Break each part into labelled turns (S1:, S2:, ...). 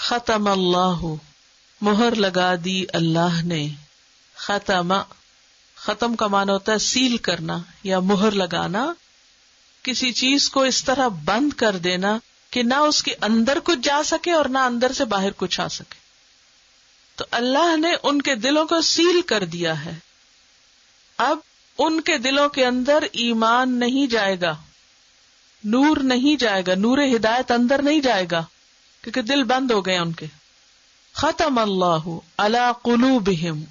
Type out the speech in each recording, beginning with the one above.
S1: ختم اللہ، مہر لگا دی اللہ نے. ختم کا معنی ہوتا ہے سیل کرنا یا مہر لگانا، کسی چیز کو اس طرح بند کر دینا کہ نہ اس کے اندر کچھ جا سکے اور نہ اندر سے باہر کچھ آ سکے. تو اللہ نے ان کے دلوں کو سیل کر دیا ہے. اب ان کے دلوں کے اندر ایمان نہیں جائے گا، نور نہیں جائے گا، نور ہدایت اندر نہیں جائے گا، کیونکہ دل بند ہو گئے ان کے. ختم اللہ علی قلوبہم،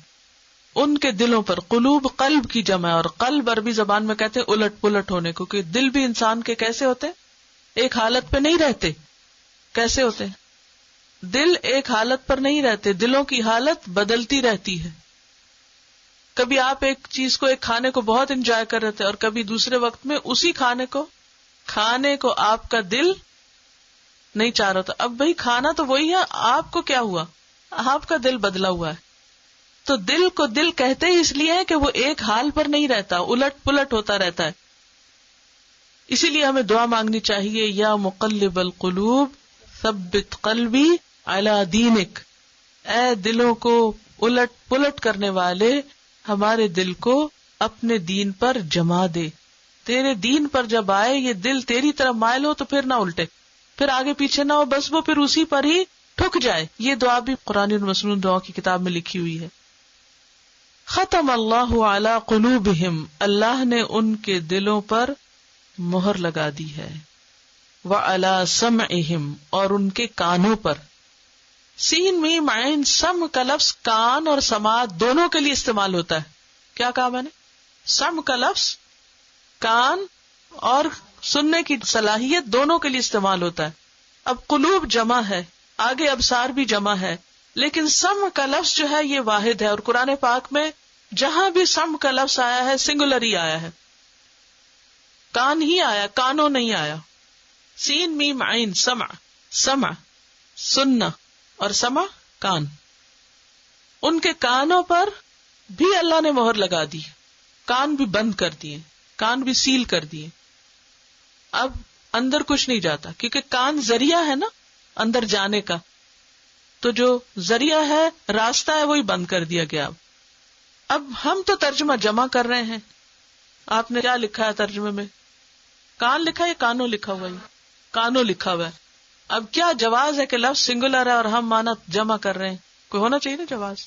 S1: ان کے دلوں پر. قلوب قلب کی جمع ہے، اور قلب عربی زبان میں کہتے ہیں الٹ پلٹ ہونے کو، کہ دل بھی انسان کے کیسے ہوتے ہیں، ایک حالت پہ نہیں رہتے. کیسے ہوتے ہیں؟ دل ایک حالت پر نہیں رہتے، دلوں کی حالت بدلتی رہتی ہے. کبھی آپ ایک چیز کو، ایک کھانے کو بہت انجوائے کر رہے تھے، اور کبھی دوسرے وقت میں اسی کھانے کو آپ کا دل نہیں چاہ رہا تھا. اب بھائی کھانا تو وہی ہے، آپ کو کیا ہوا؟ آپ کا دل بدلا ہوا ہے. تو دل کو دل کہتے ہی اس لیے ہے کہ وہ ایک حال پر نہیں رہتا، الٹ پلٹ ہوتا رہتا ہے. اسی لیے ہمیں دعا مانگنی چاہیے، یا مقلب القلوب ثبت قلبی علی دینک. اے دلوں کو الٹ پلٹ کرنے والے، ہمارے دل کو اپنے دین پر جما دے. تیرے دین پر جب آئے یہ دل تیری طرف مائل ہو تو پھر نہ الٹے، پھر آگے پیچھے نہ ہو، بس وہ پھر اسی پر ہی ٹھک جائے. یہ دعا بھی قرآن المسنون دعا کی کتاب میں لکھی ہوئی ہے. ختم اللہ علی قلوبہم، اللہ نے ان کے دلوں پر مہر لگا دی ہے. وعلی سمعہم، اور ان کے کانوں پر. سین میم عین سم کا لفظ کان اور سماعت دونوں کے لیے استعمال ہوتا ہے. کیا کہا میں نے؟ سم کا لفظ کان اور سننے کی صلاحیت دونوں کے لیے استعمال ہوتا ہے. اب قلوب جمع ہے، آگے ابصار بھی جمع ہے، لیکن سم کا لفظ جو ہے یہ واحد ہے. اور قرآن پاک میں جہاں بھی سم کا لفظ آیا ہے سنگولر ہی آیا ہے، کان ہی آیا، کانوں نہیں آیا. سین میم عین سمع، سمع سننا، اور سمع کان. ان کے کانوں پر بھی اللہ نے مہر لگا دی، کان بھی بند کر دیے، کان بھی سیل کر دیے. اب اندر کچھ نہیں جاتا، کیونکہ کان ذریعہ ہے نا اندر جانے کا، تو جو ذریعہ ہے، راستہ ہے، وہی بند کر دیا گیا. اب ہم تو ترجمہ جمع کر رہے ہیں. آپ نے کیا لکھا ہے ترجمے میں؟ کان لکھا ہے یا کانوں لکھا ہوا ہے؟ کانوں لکھا ہوا ہے. اب کیا جواز ہے کہ لفظ سنگولر ہے اور ہم مانا جمع کر رہے ہیں؟ کوئی ہونا چاہیے نا جواز.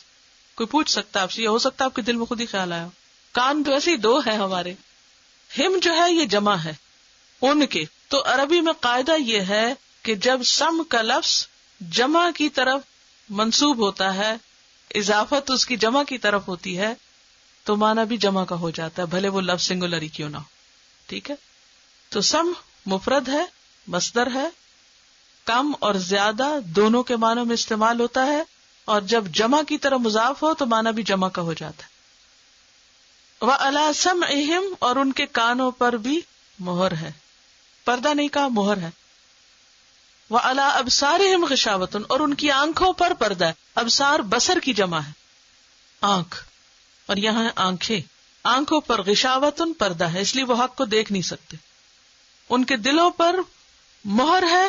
S1: کوئی پوچھ سکتا ہے آپ سے، یہ ہو سکتا ہے آپ کے دل میں خود ہی خیال آیا. کان تو ایسے ہی دو ہے ہمارے. ہم جو ہے یہ جمع ہے ان کے. تو عربی میں قاعدہ یہ ہے کہ جب سم کا لفظ جمع کی طرف منسوب ہوتا ہے، اضافت اس کی جمع کی طرف ہوتی ہے، تو معنی بھی جمع کا ہو جاتا ہے، بھلے وہ لفظ سنگولر ہی کیوں نہ ہو. ٹھیک ہے. تو سم مفرد ہے، مصدر ہے، کم اور زیادہ دونوں کے معنوں میں استعمال ہوتا ہے، اور جب جمع کی طرف مضاف ہو تو معنی بھی جمع کا ہو جاتا ہے. وَعَلَىٰ سَمْعِهِمْ، اور ان کے کانوں پر بھی مہر ہے. پردہ نہیں کہا، مہر ہے. وَعَلَىٰ أَبْصَارِهِمْ غِشَاوَةٌ، اور ان کی آنکھوں پر پردہ ہے. ابصار بصر کی جمع ہے، آنکھ، اور یہاں ہے آنکھیں. آنکھوں پر غشاوتن پردہ ہے، اس لیے وہ حق کو دیکھ نہیں سکتے. ان کے دلوں پر مہر ہے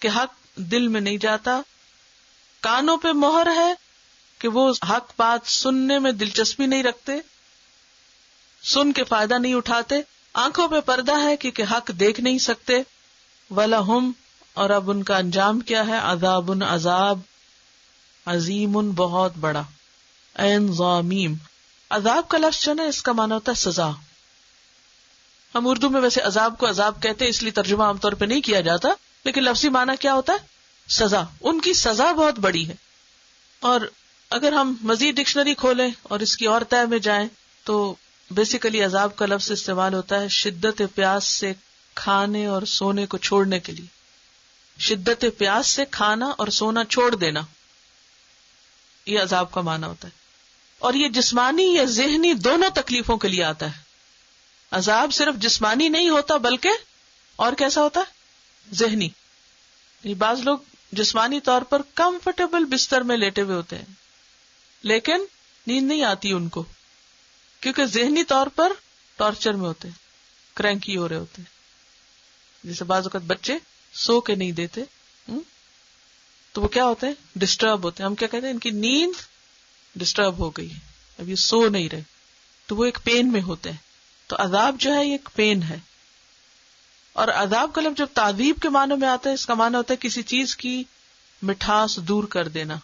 S1: کہ حق دل میں نہیں جاتا. کانوں پہ مہر ہے کہ وہ حق بات سننے میں دلچسپی نہیں رکھتے، سن کے فائدہ نہیں اٹھاتے. آنکھوں پہ پردہ ہے کہ حق دیکھ نہیں سکتے. وَلَهُمْ، اور اب ان کا انجام کیا ہے؟ عذاب، عذاب، عظیم، بہت بڑا. عین ضامیم. عذاب کا لفظ جو نا اس کا معنی ہوتا ہے سزا. ہم اردو میں ویسے عذاب کو عذاب کہتے ہیں، اس لیے ترجمہ عام طور پہ نہیں کیا جاتا، لیکن لفظی معنی کیا ہوتا ہے؟ سزا. ان کی سزا بہت بڑی ہے. اور اگر ہم مزید ڈکشنری کھولیں اور اس کی اور تہ میں جائیں تو بیسیکلی عذاب کا لفظ استعمال ہوتا ہے شدت پیاس سے کھانے اور سونے کو چھوڑنے کے لیے. شدت پیاس سے کھانا اور سونا چھوڑ دینا، یہ عذاب کا معنی ہوتا ہے. اور یہ جسمانی یا ذہنی دونوں تکلیفوں کے لیے آتا ہے. عذاب صرف جسمانی نہیں ہوتا بلکہ اور کیسا ہوتا ہے؟ ذہنی. بعض لوگ جسمانی طور پر کمفرٹیبل بستر میں لیٹے ہوئے ہوتے ہیں لیکن نیند نہیں آتی ان کو، کیونکہ ذہنی طور پر ٹارچر میں ہوتے ہیں، کرینکی ہو رہے ہوتے ہیں. جیسے بعض اوقات بچے سو کے نہیں دیتے، تو وہ کیا ہوتے ہیں؟ ڈسٹرب ہوتے ہیں. ہم کیا کہتے ہیں؟ ان کی نیند ڈسٹرب ہو گئی, اب یہ سو نہیں رہے, تو وہ ایک پین میں ہوتے ہیں. تو عذاب جو ہے یہ ایک پین ہے. اور عذاب کا لفظ جب تعذیب کے معنی میں آتا ہے, اس کا معنی ہوتا ہے کسی چیز کی مٹھاس دور کر دینا.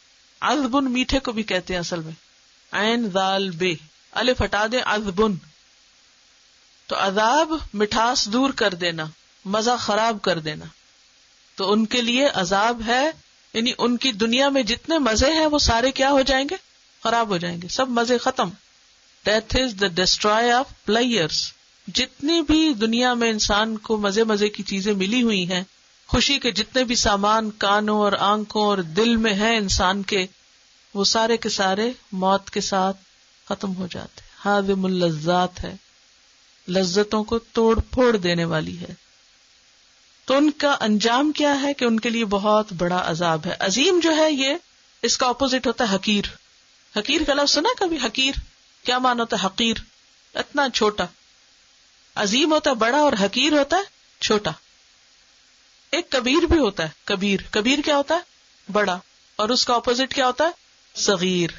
S1: عذبن میٹھے کو بھی کہتے ہیں اصل میں, عین ذال بے الف ہٹا دیں عذبن. تو عذاب مٹھاس دور کر دینا, مزہ خراب کر دینا. تو ان کے لیے عذاب ہے, یعنی ان کی دنیا میں جتنے مزے ہیں وہ سارے کیا ہو جائیں گے؟ خراب ہو جائیں گے, سب مزے ختم. Death is the destroyer of players. جتنی بھی دنیا میں انسان کو مزے مزے کی چیزیں ملی ہوئی ہیں, خوشی کے جتنے بھی سامان کانوں اور آنکھوں اور دل میں ہیں انسان کے, وہ سارے کے سارے موت کے ساتھ ختم ہو جاتے. ہاضم اللذات ہے, لذتوں کو توڑ پھوڑ دینے والی ہے. تو ان کا انجام کیا ہے کہ ان کے لیے بہت بڑا عذاب ہے. عظیم جو ہے یہ اس کا اپوزٹ ہوتا ہے حقیر. حقیر کا لفظ سنا کبھی؟ حقیر کیا معنی ہوتا ہے؟ حقیر اتنا چھوٹا. عظیم ہوتا ہے بڑا اور حقیر ہوتا ہے چھوٹا. ایک کبیر بھی ہوتا ہے. کبیر, کبیر کیا ہوتا ہے؟ بڑا, اور اس کا اپوزٹ کیا ہوتا ہے؟ صغیر.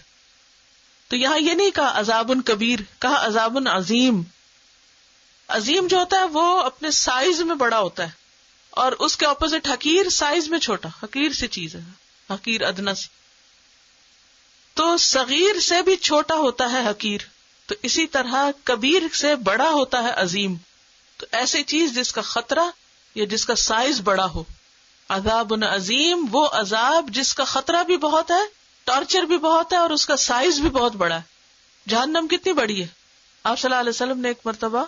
S1: تو یہاں یہ نہیں کہا عذاب کبیر, کہا عذاب عظیم. عظیم جو ہوتا ہے وہ اپنے سائز میں بڑا ہوتا ہے, اور اس کے اپوزٹ حقیر سائز میں چھوٹا. حقیر سی چیز ہے, حقیر ادنا سی. تو صغیر سے بھی چھوٹا ہوتا ہے حقیر. تو اسی طرح کبیر سے بڑا ہوتا ہے عظیم. تو ایسی چیز جس کا خطرہ یا جس کا سائز بڑا ہو. عذاب عظیم وہ عذاب جس کا خطرہ بھی بہت ہے, ٹارچر بھی بہت ہے, اور اس کا سائز بھی بہت بڑا ہے. جہنم کتنی بڑی ہے؟ آپ صلی اللہ علیہ وسلم نے ایک مرتبہ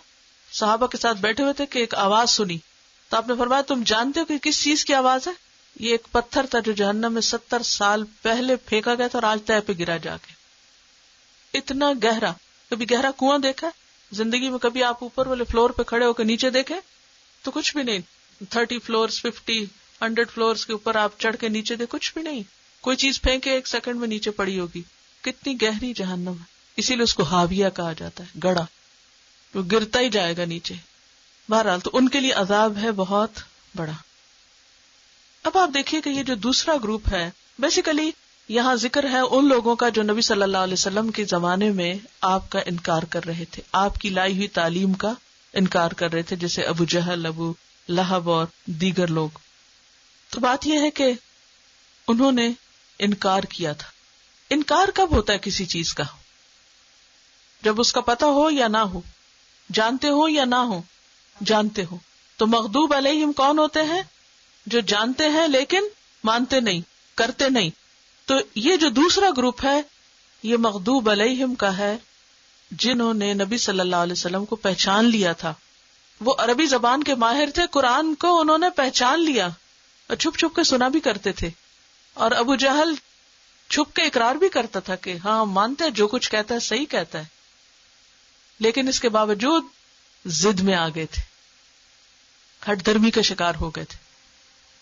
S1: صحابہ کے ساتھ بیٹھے ہوئے تھے کہ ایک آواز سنی, تو آپ نے فرمایا تم جانتے ہو کہ کس چیز کی آواز ہے؟ یہ ایک پتھر تھا جو جہنم میں 70 سال پہلے پھینکا گیا تھا اور آج تہ پہ گرا جا کے. اتنا گہرا. کبھی گہرا کنواں دیکھا ہے زندگی میں؟ کبھی آپ اوپر والے فلور پہ کھڑے ہو کے نیچے دیکھے تو کچھ بھی نہیں. 30 فلورز 50 100 فلورز کے اوپر آپ چڑھ کے نیچے دیکھ, کچھ بھی نہیں. کوئی چیز پھینکے 1 سیکنڈ میں نیچے پڑی ہوگی. کتنی گہری جہنم ہے. اسی لیے اس کو حاویہ کہا جاتا ہے, گڑا. وہ گرتا ہی جائے گا نیچے. بہرحال تو ان کے لیے عذاب ہے بہت بڑا. اب آپ دیکھیے کہ یہ جو دوسرا گروپ ہے, بیسیکلی یہاں ذکر ہے ان لوگوں کا جو نبی صلی اللہ علیہ وسلم کے زمانے میں آپ کا انکار کر رہے تھے, آپ کی لائی ہوئی تعلیم کا انکار کر رہے تھے, جیسے ابو جہل, ابو لہب اور دیگر لوگ. تو بات یہ ہے کہ انہوں نے انکار کیا تھا. انکار کب ہوتا ہے کسی چیز کا؟ جب اس کا پتہ ہو یا نہ ہو, جانتے ہو یا نہ ہو. جانتے ہو. تو مغضوب علیہم کون ہوتے ہیں؟ جو جانتے ہیں لیکن مانتے نہیں, کرتے نہیں. تو یہ جو دوسرا گروپ ہے یہ مغضوب علیہم کا ہے, جنہوں نے نبی صلی اللہ علیہ وسلم کو پہچان لیا تھا. وہ عربی زبان کے ماہر تھے, قرآن کو انہوں نے پہچان لیا اور چھپ چھپ کے سنا بھی کرتے تھے. اور ابو جہل چھپ کے اقرار بھی کرتا تھا کہ ہاں مانتے ہیں, جو کچھ کہتا ہے صحیح کہتا ہے, لیکن اس کے باوجود ضد میں آ گئے تھے, ہٹ درمی کا شکار ہو گئے تھے.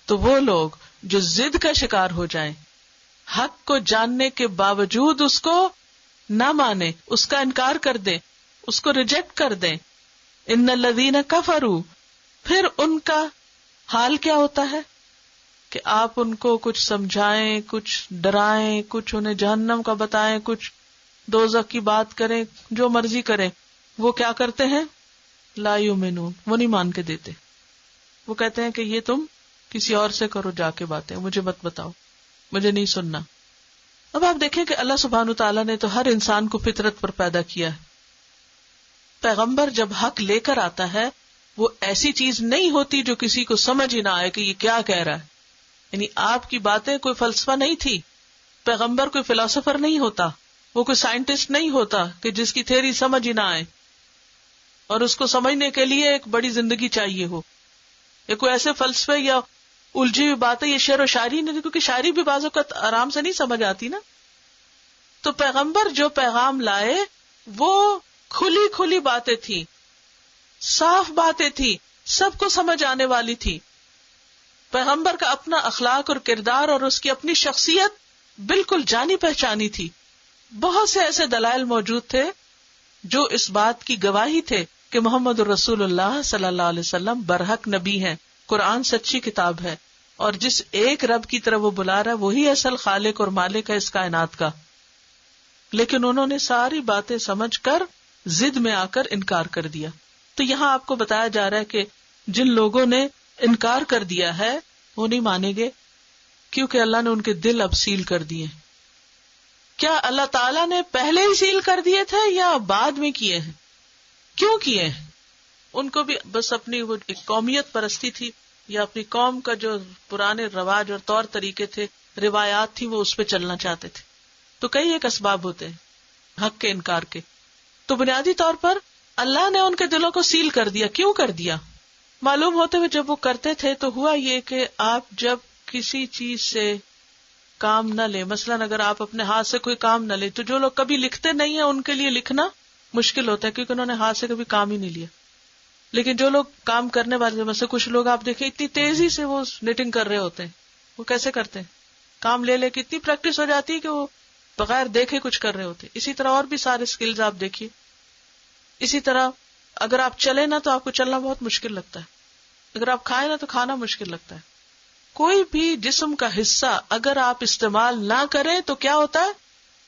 S1: تو وہ لوگ جو ضد کا شکار ہو جائیں, حق کو جاننے کے باوجود اس کو نہ مانے, اس کا انکار کر دیں, اس کو ریجیکٹ کر دیں, ان الذین کفروا, پھر ان کا حال کیا ہوتا ہے کہ آپ ان کو کچھ سمجھائیں, کچھ ڈرائیں, کچھ انہیں جہنم کا بتائیں, کچھ دوزخ کی بات کریں, جو مرضی کریں, وہ کیا کرتے ہیں؟ لا یؤمنون, وہ نہیں مان کے دیتے. وہ کہتے ہیں کہ یہ تم کسی اور سے کرو جا کے باتیں, مجھے مت بتاؤ, مجھے نہیں سننا. اب آپ دیکھیں کہ اللہ سبحانہ تعالیٰ نے تو ہر انسان کو فطرت پر پیدا کیا ہے. پیغمبر جب حق لے کر آتا ہے وہ ایسی چیز نہیں ہوتی جو کسی کو سمجھ ہی نہ آئے کہ یہ کیا کہہ رہا ہے. یعنی آپ کی باتیں کوئی فلسفہ نہیں تھی. پیغمبر کوئی فلاسفر نہیں ہوتا, وہ کوئی سائنٹسٹ نہیں ہوتا کہ جس کی تھیوری سمجھ ہی نہ آئے اور اس کو سمجھنے کے لیے ایک بڑی زندگی چاہیے ہو. یہ کوئی ایسے فلسفے یا الجھی ہوئی باتیں, یہ شعر و شاعری نہیں, کیونکہ شاعری بھی بعض اوقات آرام سے نہیں سمجھ آتی نا. تو پیغمبر جو پیغام لائے وہ کھلی کھلی باتیں تھی, صاف باتیں تھی, سب کو سمجھ آنے والی تھی. پیغمبر کا اپنا اخلاق اور کردار اور اس کی اپنی شخصیت بالکل جانی پہچانی تھی. بہت سے ایسے دلائل موجود تھے جو اس بات کی گواہی تھے کہ محمد رسول اللہ صلی اللہ علیہ وسلم برحق نبی ہیں, قرآن سچی کتاب ہے, اور جس ایک رب کی طرف وہ بلا رہا ہے وہی اصل خالق اور مالک ہے اس کائنات کا. لیکن انہوں نے ساری باتیں سمجھ کر ضد میں آ کر انکار کر دیا. تو یہاں آپ کو بتایا جا رہا ہے کہ جن لوگوں نے انکار کر دیا ہے وہ نہیں مانیں گے، کیونکہ اللہ نے ان کے دل اب سیل کر دیے. کیا اللہ تعالیٰ نے پہلے ہی سیل کر دیے تھے یا بعد میں کیے ہیں؟ کیوں کیے ہیں؟ ان کو بھی بس اپنی وہ قومیت پرستی تھی، یا اپنی قوم کا جو پرانے رواج اور طور طریقے تھے، روایات تھی، وہ اس پہ چلنا چاہتے تھے. تو کئی ایک اسباب ہوتے ہیں حق کے انکار کے. تو بنیادی طور پر اللہ نے ان کے دلوں کو سیل کر دیا. کیوں کر دیا؟ معلوم ہوتے ہوئے جب وہ کرتے تھے تو ہوا یہ کہ آپ جب کسی چیز سے کام نہ لیں، مثلاً اگر آپ اپنے ہاتھ سے کوئی کام نہ لیں، تو جو لوگ کبھی لکھتے نہیں ہیں ان کے لیے لکھنا مشکل ہوتا ہے، کیونکہ انہوں نے ہاتھ سے کبھی کام ہی نہیں لیا. لیکن جو لوگ کام کرنے والے، مثلا کچھ لوگ آپ دیکھیں اتنی تیزی سے وہ نیٹنگ کر رہے ہوتے ہیں. وہ کیسے کرتے ہیں؟ کام لے کے اتنی پریکٹس ہو جاتی ہے کہ وہ بغیر دیکھے کچھ کر رہے ہوتے. اسی طرح اور بھی سارے سکلز آپ دیکھیے. اسی طرح اگر آپ چلیں نا تو آپ کو چلنا بہت مشکل لگتا ہے، اگر آپ کھائیں نا تو کھانا مشکل لگتا ہے. کوئی بھی جسم کا حصہ اگر آپ استعمال نہ کریں تو کیا ہوتا ہے؟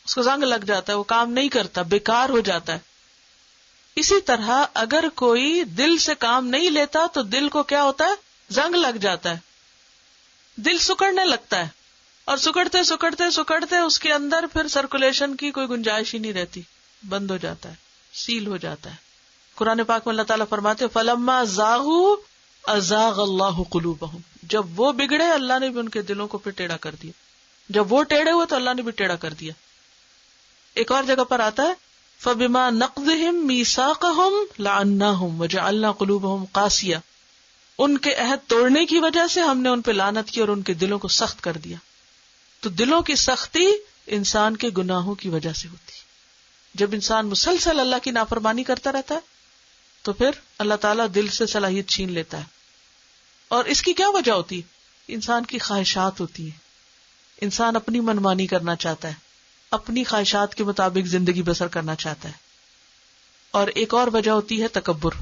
S1: اس کو زنگ لگ جاتا ہے، وہ کام نہیں کرتا، بیکار ہو جاتا ہے. اسی طرح اگر کوئی دل سے کام نہیں لیتا تو دل کو کیا ہوتا ہے؟ زنگ لگ جاتا ہے، دل سکڑنے لگتا ہے، اور سکڑتے سکڑتے سکڑتے اس کے اندر پھر سرکولیشن کی کوئی گنجائش ہی نہیں رہتی، بند ہو جاتا ہے، سیل ہو جاتا ہے. قرآن پاک میں اللہ تعالیٰ فرماتے فَلَمَّا زَاغُوا أَزَاغَ اللَّهُ قُلُوبَهُمْ، جب وہ بگڑے اللہ نے بھی ان کے دلوں کو پھر ٹیڑھا کر دیا. جب وہ ٹیڑھے ہوئے تو اللہ نے بھی ٹیڑھا کر دیا. ایک اور جگہ پر آتا ہے فَبِمَا نَقْضِهِمْ مِيثَاقَهُمْ لَعَنَّاهُمْ وَجَعَلْنَا قُلُوبَهُمْ قَاسِيَةً، ان کے عہد توڑنے کی وجہ سے ہم نے ان پہ لعنت کی اور ان کے دلوں کو سخت کر دیا. تو دلوں کی سختی انسان کے گناہوں کی وجہ سے ہوتی ہے. جب انسان مسلسل اللہ کی نافرمانی کرتا رہتا ہے تو پھر اللہ تعالیٰ دل سے صلاحیت چھین لیتا ہے. اور اس کی کیا وجہ ہوتی؟ انسان کی خواہشات ہوتی ہیں. انسان اپنی منمانی کرنا چاہتا ہے، اپنی خواہشات کے مطابق زندگی بسر کرنا چاہتا ہے. اور ایک اور وجہ ہوتی ہے تکبر.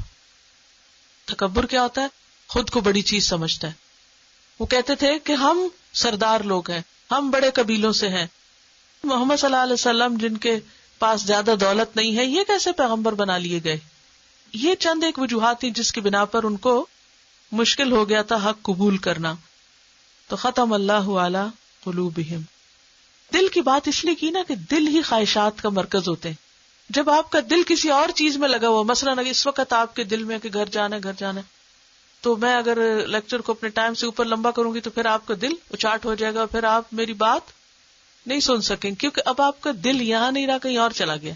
S1: تکبر کیا ہوتا ہے؟ خود کو بڑی چیز سمجھتا ہے. وہ کہتے تھے کہ ہم سردار لوگ ہیں، ہم بڑے قبیلوں سے ہیں. محمد صلی اللہ علیہ وسلم جن کے پاس زیادہ دولت نہیں ہے، یہ کیسے پیغمبر بنا لیے گئے؟ یہ چند ایک وجوہات تھی جس کی بنا پر ان کو مشکل ہو گیا تھا حق قبول کرنا. تو ختم اللہ علی قلوبہم. دل کی بات اس لیے کی نا کہ دل ہی خواہشات کا مرکز ہوتے ہیں. جب آپ کا دل کسی اور چیز میں لگا ہوا، مثلا اگر اس وقت آپ کے دل میں کہ گھر جانا ہے، تو میں اگر لیکچر کو اپنے ٹائم سے اوپر لمبا کروں گی تو پھر آپ کا دل اچاٹ ہو جائے گا، پھر آپ میری بات نہیں سن سکیں، کیونکہ اب آپ کا دل یہاں نہیں رہا، کہیں اور چلا گیا.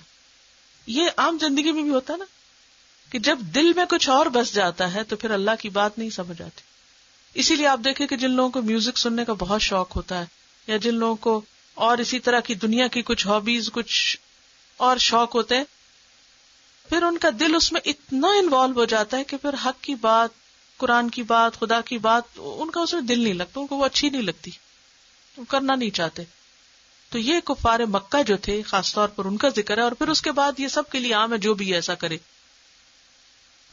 S1: یہ عام زندگی میں بھی ہوتا ہے نا کہ جب دل میں کچھ اور بس جاتا ہے تو پھر اللہ کی بات نہیں سمجھ آتی. اسی لیے آپ دیکھیں کہ جن لوگوں کو میوزک سننے کا بہت شوق ہوتا ہے، یا جن لوگوں کو اور اسی طرح کی دنیا کی کچھ ہابیز، کچھ اور شوق ہوتے ہیں، پھر ان کا دل اس میں اتنا انوالو ہو جاتا ہے کہ پھر حق کی بات، قرآن کی بات، خدا کی بات، ان کا اس میں دل نہیں لگتا، ان کو وہ اچھی نہیں لگتی، وہ کرنا نہیں چاہتے. تو یہ کفار مکہ جو تھے خاص طور پر ان کا ذکر ہے، اور پھر اس کے بعد یہ سب کے لیے عام ہے جو بھی ایسا کرے.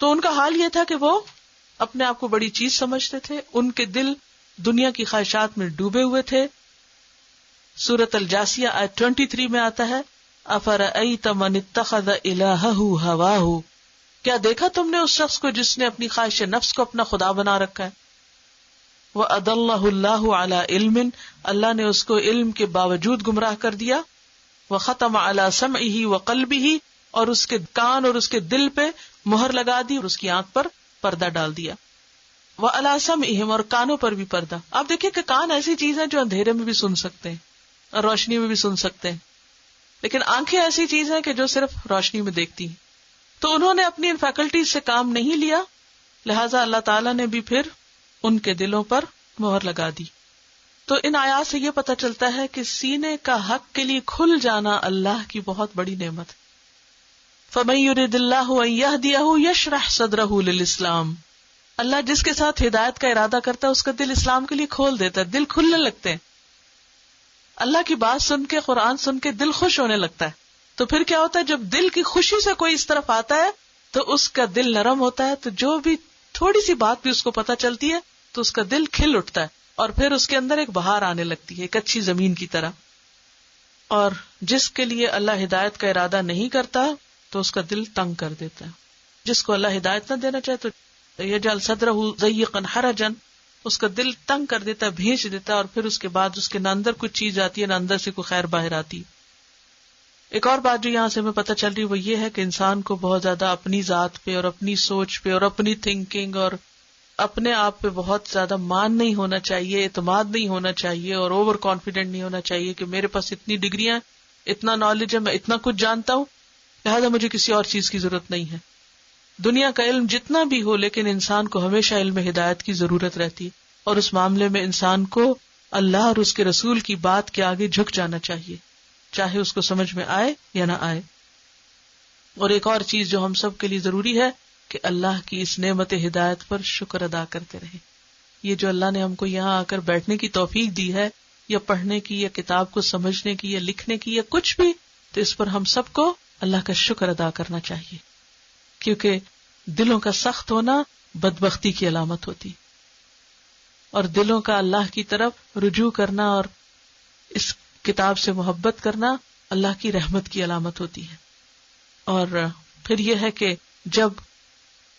S1: تو ان کا حال یہ تھا کہ وہ اپنے آپ کو بڑی چیز سمجھتے تھے، ان کے دل دنیا کی خواہشات میں ڈوبے ہوئے تھے. سورۃ الجاسیہ آیت 23 میں آتا ہے افرأیت من اتخذ الہہ ہواہ، کیا دیکھا تم نے اس شخص کو جس نے اپنی خواہش نفس کو اپنا خدا بنا رکھا ہے. وَأَضَلَّهُ اللَّهُ عَلَى عِلْمٍ، اللہ نے اس کو علم کے باوجود گمراہ کر دیا. وَخَتَمَ عَلَى سَمْعِهِ وَقَلْبِهِ، اور اس کے کان اور اس کے دل پہ مہر لگا دی اور اس کی آنکھ پر پردہ ڈال دیا. وَعَلَى سَمْعِهِمْ، اور کانوں پر بھی پردہ. آپ دیکھیں کہ کان ایسی چیز ہے جو اندھیرے میں بھی سن سکتے ہیں اور روشنی میں بھی سن سکتے ہیں، لیکن آنکھیں ایسی چیز ہیں کہ جو صرف روشنی میں دیکھتی ہیں. تو انہوں نے اپنی ان فیکلٹیز سے کام نہیں لیا، لہٰذا اللہ تعالیٰ نے بھی پھر ان کے دلوں پر مہر لگا دی. تو ان آیات سے یہ پتہ چلتا ہے کہ سینے کا حق کے لیے کھل جانا اللہ کی بہت بڑی نعمت ہے. فَمَن يُرِدِ اللَّهُ أَن يَهْدِيَهُ يَشْرَحْ صَدْرَهُ لِلْإِسْلَامِ، اللہ جس کے ساتھ ہدایت کا ارادہ کرتا ہے اس کا دل اسلام کے لیے کھول دیتا ہے، دل کھلنے لگتے ہیں. اللہ کی بات سن کے، قرآن سن کے دل خوش ہونے لگتا ہے. تو پھر کیا ہوتا ہے، جب دل کی خوشی سے کوئی اس طرف آتا ہے تو اس کا دل نرم ہوتا ہے، تو جو بھی تھوڑی سی بات بھی اس کو پتہ چلتی ہے تو اس کا دل کھل اٹھتا ہے. اور پھر اس کے اندر ایک بہار آنے لگتی ہے، ایک اچھی زمین کی طرح. اور جس کے لیے اللہ ہدایت کا ارادہ نہیں کرتا تو اس کا دل تنگ کر دیتا ہے. جس کو اللہ ہدایت نہ دینا چاہے تو یجعل صدرہ ضیقا حرجا، اس کا دل تنگ کر دیتا ہے، بھیج دیتا ہے، اور پھر اس کے بعد اس کے نہ اندر کچھ چیز آتی ہے نہ اندر سے کوئی خیر باہر آتی ہے. ایک اور بات جو یہاں سے ہمیں پتہ چل رہی وہ یہ ہے کہ انسان کو بہت زیادہ اپنی ذات پہ اور اپنی سوچ پہ اور اپنی تھنکنگ اور اپنے آپ پہ بہت زیادہ مان نہیں ہونا چاہیے، اعتماد نہیں ہونا چاہیے، اور اوور کانفیڈنٹ نہیں ہونا چاہیے کہ میرے پاس اتنی ڈگریاں، اتنا نالج ہے، میں اتنا کچھ جانتا ہوں، لہٰذا مجھے کسی اور چیز کی ضرورت نہیں ہے. دنیا کا علم جتنا بھی ہو، لیکن انسان کو ہمیشہ علم ہدایت کی ضرورت رہتی ہے، اور اس معاملے میں انسان کو اللہ اور اس کے رسول کی بات کے آگے جھک جانا چاہیے، چاہے اس کو سمجھ میں آئے یا نہ آئے. اور ایک اور چیز جو ہم سب کے لیے ضروری ہے کہ اللہ کی اس نعمت ہدایت پر شکر ادا کرتے رہیں. یہ جو اللہ نے ہم کو یہاں آ کر بیٹھنے کی توفیق دی ہے، یا پڑھنے کی، یا کتاب کو سمجھنے کی، یا لکھنے کی، یا کچھ بھی، تو اس پر ہم سب کو اللہ کا شکر ادا کرنا چاہیے، کیونکہ دلوں کا سخت ہونا بدبختی کی علامت ہوتی، اور دلوں کا اللہ کی طرف رجوع کرنا اور اس کتاب سے محبت کرنا اللہ کی رحمت کی علامت ہوتی ہے. اور پھر یہ ہے کہ جب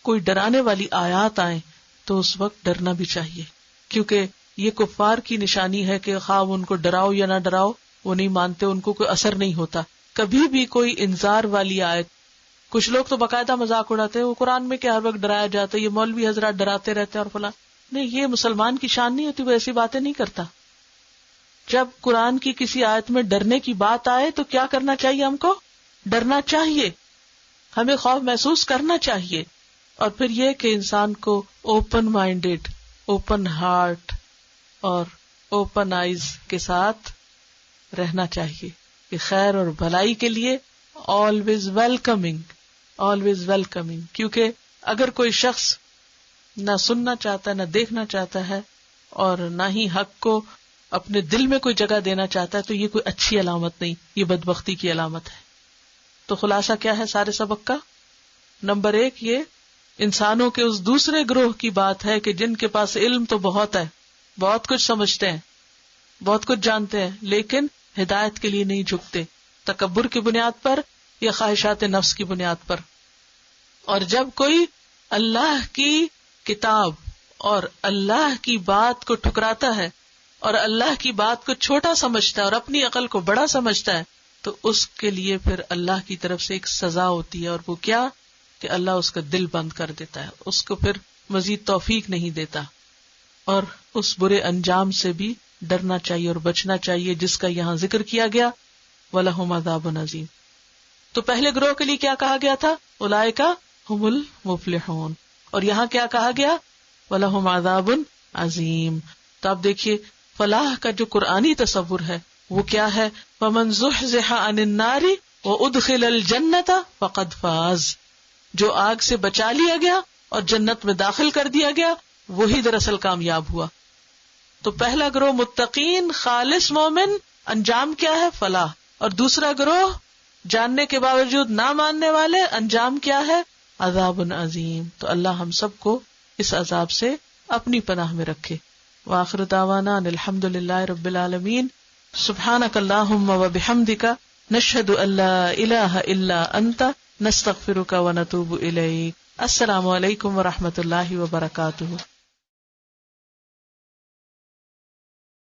S1: کوئی ڈرانے والی آیات آئیں تو اس وقت ڈرنا بھی چاہیے، کیونکہ یہ کفار کی نشانی ہے کہ خواہ ان کو ڈراؤ یا نہ ڈراؤ وہ نہیں مانتے، ان کو کوئی اثر نہیں ہوتا. کبھی بھی کوئی انذار والی آیت، کچھ لوگ تو باقاعدہ مذاق اڑاتے ہیں، وہ قرآن میں کیا ہر وقت ڈرایا جاتا ہے، یہ مولوی حضرات ڈراتے رہتے ہیں اور فلاں. نہیں، یہ مسلمان کی شان نہیں ہوتی، وہ ایسی باتیں نہیں کرتا. جب قرآن کی کسی آیت میں ڈرنے کی بات آئے تو کیا کرنا چاہیے؟ ہم کو ڈرنا چاہیے، ہمیں خوف محسوس کرنا چاہیے. اور پھر یہ کہ انسان کو اوپن مائنڈیڈ، اوپن ہارٹ اور اوپن آئیز کے ساتھ رہنا چاہیے کہ خیر اور بھلائی کے لیے آلویز ویلکمنگ، آلویز ویلکمنگ. کیونکہ اگر کوئی شخص نہ سننا چاہتا ہے، نہ دیکھنا چاہتا ہے، اور نہ ہی حق کو اپنے دل میں کوئی جگہ دینا چاہتا ہے، تو یہ کوئی اچھی علامت نہیں، یہ بدبختی کی علامت ہے. تو خلاصہ کیا ہے سارے سبق کا؟ نمبر 1 یہ انسانوں کے اس دوسرے گروہ کی بات ہے کہ جن کے پاس علم تو بہت ہے، بہت کچھ سمجھتے ہیں، بہت کچھ جانتے ہیں، لیکن ہدایت کے لیے نہیں جھکتے، تکبر کی بنیاد پر یا خواہشات نفس کی بنیاد پر. اور جب کوئی اللہ کی کتاب اور اللہ کی بات کو ٹھکراتا ہے اور اللہ کی بات کو چھوٹا سمجھتا ہے اور اپنی عقل کو بڑا سمجھتا ہے، تو اس کے لیے پھر اللہ کی طرف سے ایک سزا ہوتی ہے. اور وہ کیا؟ کہ اللہ اس کا دل بند کر دیتا ہے، اس کو پھر مزید توفیق نہیں دیتا. اور اس برے انجام سے بھی ڈرنا چاہیے اور بچنا چاہیے جس کا یہاں ذکر کیا گیا، وَلَهُمْ عَذَابٌ عَظِيمٌ. تو پہلے گروہ کے لیے کیا کہا گیا تھا؟ اولئک ھم المفلحون. اور یہاں کیا کہا گیا؟ وَلَهُمْ عَذَابٌ عَظِيمٌ. تو آپ دیکھیے فلاح کا جو قرآنی تصور ہے وہ کیا ہے؟ فَمَنْ زُحْزِحَ عَنِ النَّارِ وَأُدْخِلَ الْجَنَّةَ فَقَدْ فَازَ. جو آگ سے بچا لیا گیا اور جنت میں داخل کر دیا گیا، وہی دراصل کامیاب ہوا. تو پہلا گروہ متقین، خالص مومن، انجام کیا ہے؟ فلاح. اور دوسرا گروہ جاننے کے باوجود نہ ماننے والے، انجام کیا ہے؟ عذاب عظیم. تو اللہ ہم سب کو اس عذاب سے اپنی پناہ میں رکھے. وآخر دعوانا ان الحمد للہ رب العالمین. سبحانک اللہم وبحمدک، نشہد ان لا الہ الا انت، نستغفرک ونتوب الیک. السلام علیکم ورحمۃ اللہ وبرکاتہ.